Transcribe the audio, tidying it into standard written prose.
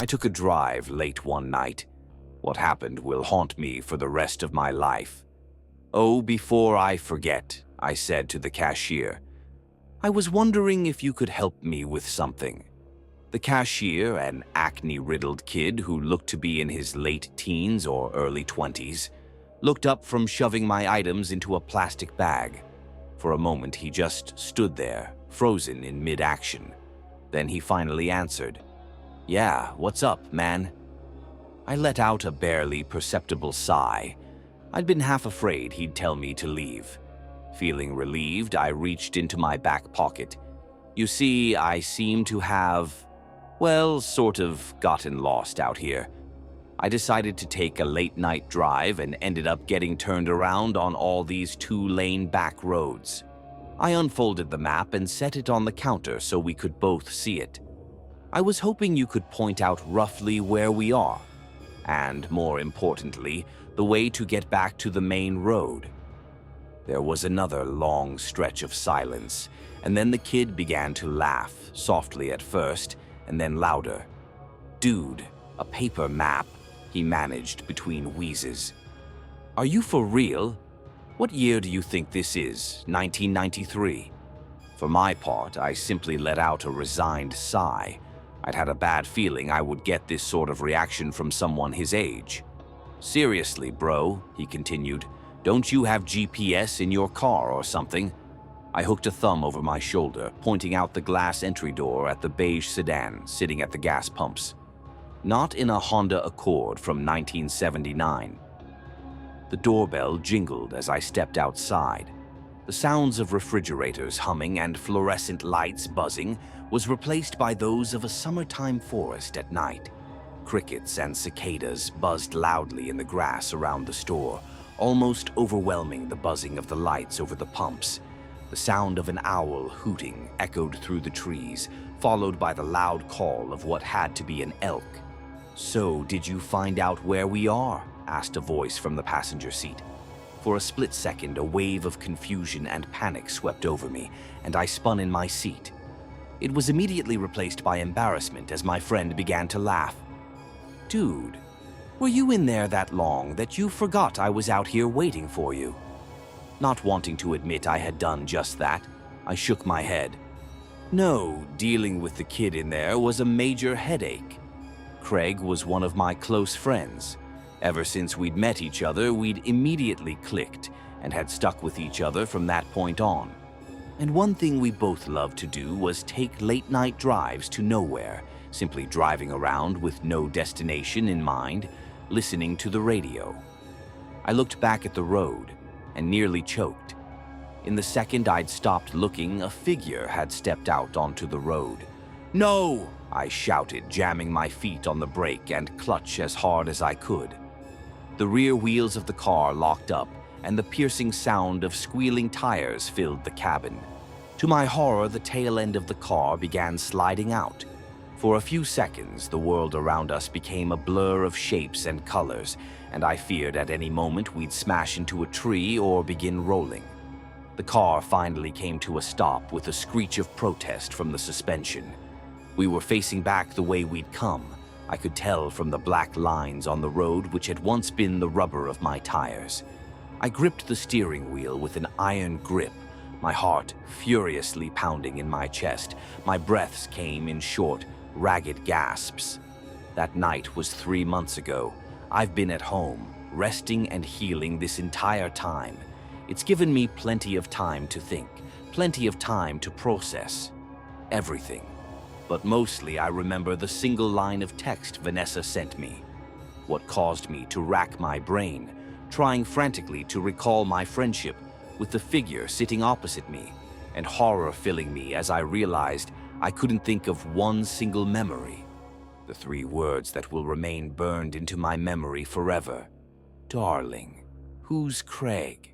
I took a drive late one night. What happened will haunt me for the rest of my life. "Oh, before I forget," I said to the cashier, "I was wondering if you could help me with something." The cashier, an acne-riddled kid who looked to be in his late teens or early 20s, looked up from shoving my items into a plastic bag. For a moment, he just stood there, frozen in mid-action. Then he finally answered, "Yeah, what's up, man?" I let out a barely perceptible sigh. I'd been half afraid he'd tell me to leave. Feeling relieved, I reached into my back pocket. You see, I seem to have, well, sort of gotten lost out here. I decided to take a late-night drive and ended up getting turned around on all these two-lane back roads. I unfolded the map and set it on the counter so we could both see it. I was hoping you could point out roughly where we are, and more importantly, the way to get back to the main road. There was another long stretch of silence, and then the kid began to laugh, softly at first, and then louder. "Dude, a paper map," he managed between wheezes. "Are you for real? What year do you think this is, 1993? For my part, I simply let out a resigned sigh. I'd had a bad feeling I would get this sort of reaction from someone his age. "Seriously, bro," he continued, "don't you have GPS in your car or something?" I hooked a thumb over my shoulder, pointing out the glass entry door at the beige sedan sitting at the gas pumps. "Not in a Honda Accord from 1979. The doorbell jingled as I stepped outside. The sounds of refrigerators humming and fluorescent lights buzzing was replaced by those of a summertime forest at night. Crickets and cicadas buzzed loudly in the grass around the store, almost overwhelming the buzzing of the lights over the pumps. The sound of an owl hooting echoed through the trees, followed by the loud call of what had to be an elk. "So, did you find out where we are?" asked a voice from the passenger seat. For a split second, a wave of confusion and panic swept over me, and I spun in my seat. It was immediately replaced by embarrassment as my friend began to laugh. "Dude, were you in there that long that you forgot I was out here waiting for you?" Not wanting to admit I had done just that, I shook my head. No, dealing with the kid in there was a major headache. Craig was one of my close friends. Ever since we'd met each other, we'd immediately clicked and had stuck with each other from that point on. And one thing we both loved to do was take late-night drives to nowhere, simply driving around with no destination in mind, listening to the radio. I looked back at the road and nearly choked. In the second I'd stopped looking, a figure had stepped out onto the road. "No!" I shouted, jamming my feet on the brake and clutch as hard as I could. The rear wheels of the car locked up, and the piercing sound of squealing tires filled the cabin. To my horror, the tail end of the car began sliding out. For a few seconds, the world around us became a blur of shapes and colors, and I feared at any moment we'd smash into a tree or begin rolling. The car finally came to a stop with a screech of protest from the suspension. We were facing back the way we'd come. I could tell from the black lines on the road which had once been the rubber of my tires. I gripped the steering wheel with an iron grip, my heart furiously pounding in my chest. My breaths came in short, ragged gasps. That night was 3 months ago. I've been at home, resting and healing this entire time. It's given me plenty of time to think, plenty of time to process everything. But mostly I remember the single line of text Vanessa sent me. What caused me to rack my brain, trying frantically to recall my friendship with the figure sitting opposite me, and horror filling me as I realized I couldn't think of one single memory. The 3 words that will remain burned into my memory forever. Darling, who's Craig?